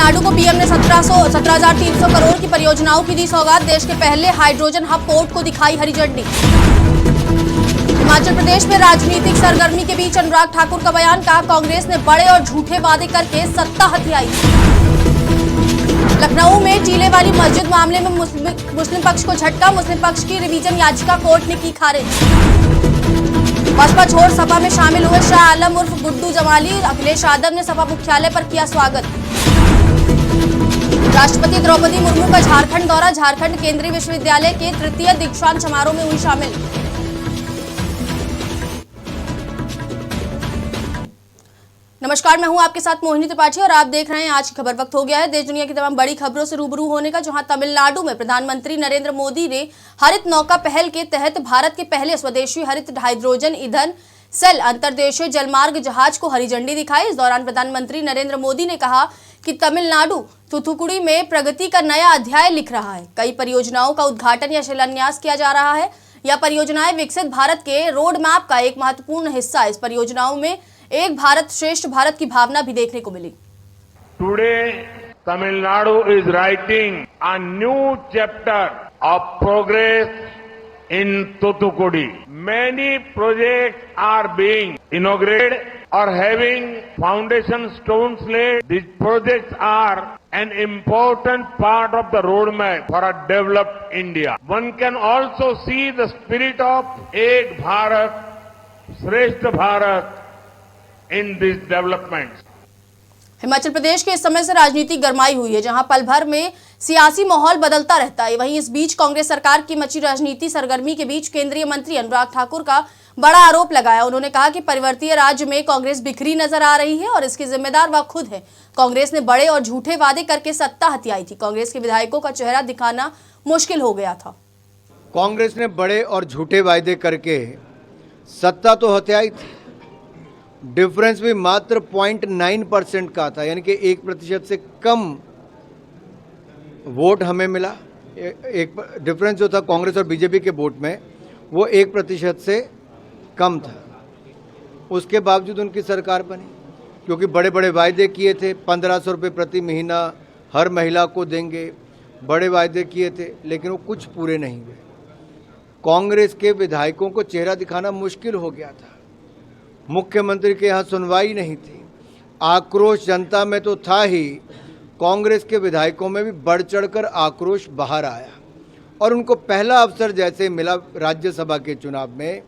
तमिलनाडु को पीएम ने 17,300 करोड़ की परियोजनाओं की दी सौगात। देश के पहले हाइड्रोजन हब पोर्ट को दिखाई हरी झंडी। हिमाचल प्रदेश में राजनीतिक सरगर्मी के बीच अनुराग ठाकुर का बयान, कहा कांग्रेस ने बड़े और झूठे वादे करके सत्ता हथियाई। लखनऊ में टीले वाली मस्जिद मामले में मुस्लिम पक्ष को झटका। मुस्लिम पक्ष की रिवीजन याचिका कोर्ट ने की खारिज। बसपा छोड़ सपा में शामिल हुए शाह आलम उर्फ गुड्डू जमाली। अखिलेश यादव ने सपा मुख्यालय पर किया स्वागत। राष्ट्रपति द्रौपदी मुर्मू का झारखंड दौरा। झारखंड केंद्रीय विश्वविद्यालय के तृतीय दीक्षांत समारोह में हुई शामिल। नमस्कार, मैं हूं आपके साथ मोहिनी त्रिपाठी और आप देख रहे हैं आज की खबर। वक्त हो गया है देश दुनिया की तमाम बड़ी खबरों से रूबरू होने का, जहां तमिलनाडु में प्रधानमंत्री नरेंद्र मोदी ने हरित नौका पहल के तहत भारत के पहले स्वदेशी हरित हाइड्रोजन ईंधन सेल अंतर्देशीय जलमार्ग जहाज को हरी झंडी दिखाई। इस दौरान प्रधानमंत्री नरेंद्र मोदी ने कहा कि तमिलनाडु थूथुकुडी में प्रगति का नया अध्याय लिख रहा है। कई परियोजनाओं का उद्घाटन या शिलान्यास किया जा रहा है। यह परियोजनाएं विकसित भारत के रोड मैप का एक महत्वपूर्ण हिस्सा। इस परियोजनाओं में एक भारत श्रेष्ठ भारत की भावना भी देखने को मिली। Today Tamil Nadu is writing a new chapter of progress in Thoothukudi. Many projects are being inaugurated or having foundation stones laid. These projects are an important part of the roadmap for a developed India. One can also see the spirit of Ek Bharat, Shrestha Bharat in these developments. Himachal Pradesh के इस समय से राजनीति गरमाई हुई है, जहां पल भर में सियासी माहौल बदलता रहता है। वहीं इस बीच कांग्रेस सरकार की मची राजनीति सरगर्मी के बीच केंद्रीय मंत्री अनुराग ठाकुर का बड़ा आरोप लगाया। उन्होंने कहा कि पर्वतीय राज्य में कांग्रेस बिखरी नजर आ रही है और इसकी जिम्मेदार वह खुद है। कांग्रेस ने बड़े और झूठे वादे करके सत्ता हथियाई थी। कांग्रेस के विधायकों का चेहरा दिखाना मुश्किल हो गया था। कांग्रेस ने बड़े और झूठे वायदे करके सत्ता तो हथियाई थी। डिफरेंस भी मात्र 0.9% का था, यानी कि 1% से कम वोट हमें मिला। एक डिफरेंस जो था कांग्रेस और बीजेपी के वोट में, वो 1% से कम था। उसके बावजूद उनकी सरकार बनी, क्योंकि बड़े बड़े वायदे किए थे। 1500 रुपये प्रति महीना हर महिला को देंगे, बड़े वायदे किए थे, लेकिन वो कुछ पूरे नहीं हुए। कांग्रेस के विधायकों को चेहरा दिखाना मुश्किल हो गया था। मुख्यमंत्री के यहाँ सुनवाई नहीं थी। आक्रोश जनता में तो था ही, कांग्रेस के विधायकों में भी बढ़ चढ़कर आक्रोश बाहर आया और उनको पहला अवसर जैसे मिला राज्यसभा के चुनाव में,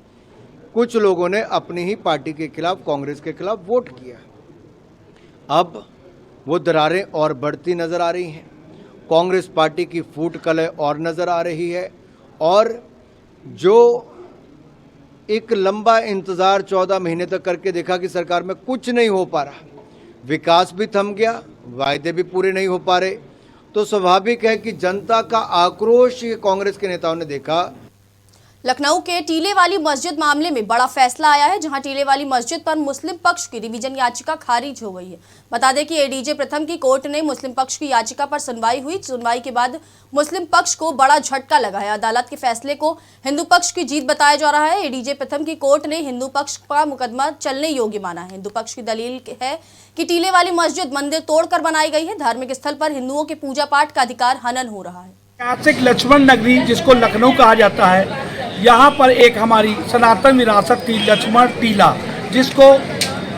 कुछ लोगों ने अपनी ही पार्टी के खिलाफ, कांग्रेस के खिलाफ वोट किया। अब वो दरारें और बढ़ती नज़र आ रही हैं। कांग्रेस पार्टी की फूट कलह और नज़र आ रही है और जो एक लंबा इंतज़ार 14 महीने तक करके देखा कि सरकार में कुछ नहीं हो पा रहा, विकास भी थम गया, वायदे भी पूरे नहीं हो पा रहे, तो स्वाभाविक है कि जनता का आक्रोश कांग्रेस के नेताओं ने देखा। लखनऊ के टीले वाली मस्जिद मामले में बड़ा फैसला आया है, जहां टीले वाली मस्जिद पर मुस्लिम पक्ष की रिवीजन याचिका खारिज हो गई है। बता दें कि एडीजे प्रथम की कोर्ट ने मुस्लिम पक्ष की याचिका पर सुनवाई हुई। सुनवाई के बाद मुस्लिम पक्ष को बड़ा झटका लगा है। अदालत के फैसले को हिंदू पक्ष की जीत बताया जा रहा है। एडीजे प्रथम की कोर्ट ने हिंदू पक्ष का मुकदमा चलने योग्य माना है। हिंदू पक्ष की दलील है कि टीले वाली मस्जिद मंदिर तोड़कर बनाई गई है। धार्मिक स्थल पर हिंदुओं के पूजा पाठ का अधिकार हनन हो रहा है। ऐतिहासिक लक्ष्मण नगरी जिसको लखनऊ कहा जाता है, यहाँ पर एक हमारी सनातन विरासत थी लक्ष्मण टीला, जिसको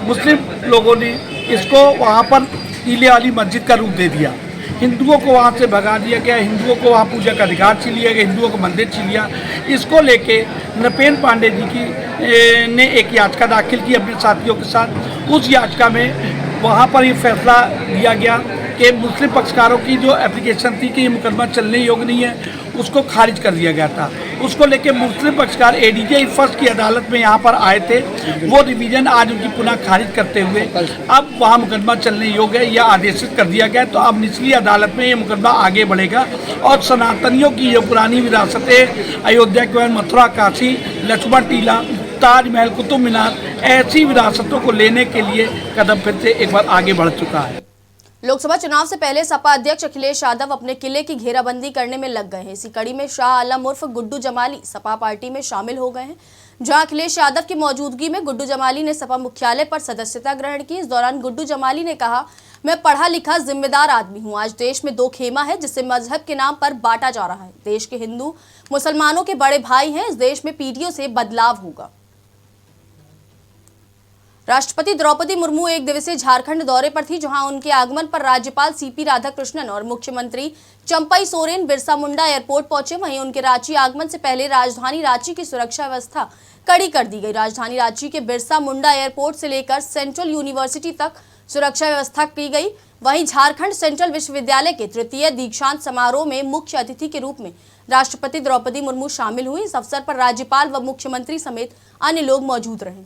मुस्लिम लोगों ने इसको वहाँ पर टीले वाली मस्जिद का रूप दे दिया। हिंदुओं को वहाँ से भगा दिया गया, हिंदुओं को वहाँ पूजा का अधिकार छीन लिया गया, हिंदुओं को मंदिर छीन लिया। इसको लेके नृपेंद्र पांडे जी की ने एक याचिका दाखिल की अपने साथियों के साथ। उस याचिका में वहाँ पर ये फैसला दिया गया कि मुस्लिम पक्षकारों की जो एप्लीकेशन थी कि ये मुकदमा चलने योग्य नहीं है, उसको खारिज कर दिया गया था। उसको लेके मुस्लिम पक्षकार एडीजे फर्स्ट की अदालत में यहाँ पर आए थे। वो रिवीजन आज उनकी पुनः खारिज करते हुए अब वहाँ मुकदमा चलने योग्य है, यह आदेशित कर दिया गया। तो अब निचली अदालत में ये मुकदमा आगे बढ़ेगा और सनातनियों की जो पुरानी विरासतें अयोध्या के बाद मथुरा, काशी, लक्ष्मण टीला, ताजमहल, कुतुब मीनार, ऐसी विरासतों को लेने के लिए कदम फिर से एक बार आगे बढ़ चुका है। लोकसभा चुनाव से पहले सपा अध्यक्ष अखिलेश यादव अपने किले की घेराबंदी करने में लग गए हैं। इसी कड़ी में शाह आलम उर्फ गुड्डू जमाली सपा पार्टी में शामिल हो गए हैं, जहां अखिलेश यादव की मौजूदगी में गुड्डू जमाली ने सपा मुख्यालय पर सदस्यता ग्रहण की। इस दौरान गुड्डू जमाली ने कहा, मैं पढ़ा लिखा जिम्मेदार आदमी हूं। आज देश में दो खेमा है जिसे मजहब के नाम पर बांटा जा रहा है। देश के हिंदू मुसलमानों के बड़े भाई हैं। इस देश में पीढ़ियों से बदलाव होगा। राष्ट्रपति द्रौपदी मुर्मू एक दिवसीय झारखंड दौरे पर थी, जहां उनके आगमन पर राज्यपाल सीपी राधाकृष्णन और मुख्यमंत्री चंपई सोरेन बिरसा मुंडा एयरपोर्ट पहुंचे। वहीं उनके रांची आगमन से पहले राजधानी रांची की सुरक्षा व्यवस्था कड़ी कर दी गई। राजधानी रांची के बिरसा मुंडा एयरपोर्ट से लेकर सेंट्रल यूनिवर्सिटी तक सुरक्षा व्यवस्था की गई। वहीं झारखंड सेंट्रल विश्वविद्यालय के तृतीय दीक्षांत समारोह में मुख्य अतिथि के रूप में राष्ट्रपति द्रौपदी मुर्मू शामिल हुई। इस अवसर पर राज्यपाल व मुख्यमंत्री समेत अन्य लोग मौजूद रहे।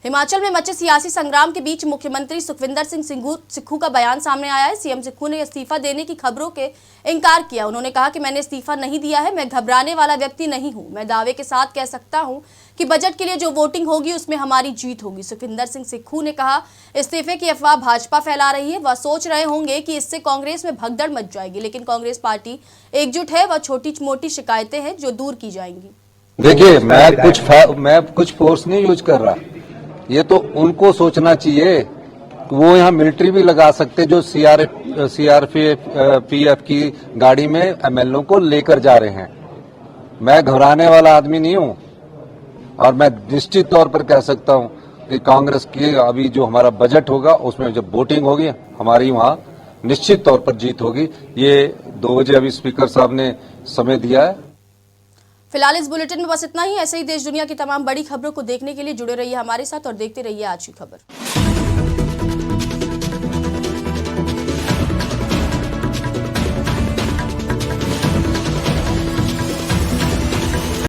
हिमाचल में मचे सियासी संग्राम के बीच मुख्यमंत्री सुखविंदर सिंह सिक्खू का बयान सामने आया है। सीएम सिक्खू ने इस्तीफा देने की खबरों के इनकार किया। उन्होंने कहा कि मैंने इस्तीफा नहीं दिया है, मैं घबराने वाला व्यक्ति नहीं हूं। मैं दावे के साथ कह सकता हूं कि बजट के लिए जो वोटिंग होगी उसमें हमारी जीत होगी। सुखविंदर सिंह सिक्खू ने कहा, इस्तीफे की अफवाह भाजपा फैला रही है। वह सोच रहे होंगे कि इससे कांग्रेस में भगदड़ मच जाएगी, लेकिन कांग्रेस पार्टी एकजुट है। वह छोटी मोटी शिकायतें हैं जो दूर की जाएंगी। देखिए, मैं कुछ फोर्स नहीं यूज कर रहा। ये तो उनको सोचना चाहिए। वो यहाँ मिलिट्री भी लगा सकते जो सीआरपीएफ की गाड़ी में एमएलओ को लेकर जा रहे हैं। मैं घबराने वाला आदमी नहीं हूं और मैं निश्चित तौर पर कह सकता हूं कि कांग्रेस की अभी जो हमारा बजट होगा उसमें जब वोटिंग होगी हमारी वहां निश्चित तौर पर जीत होगी। ये 2 बजे अभी स्पीकर साहब ने समय दिया है। फिलहाल इस बुलेटिन में बस इतना ही। ऐसे ही देश दुनिया की तमाम बड़ी खबरों को देखने के लिए जुड़े रहिए हमारे साथ और देखते रहिए आज की खबर।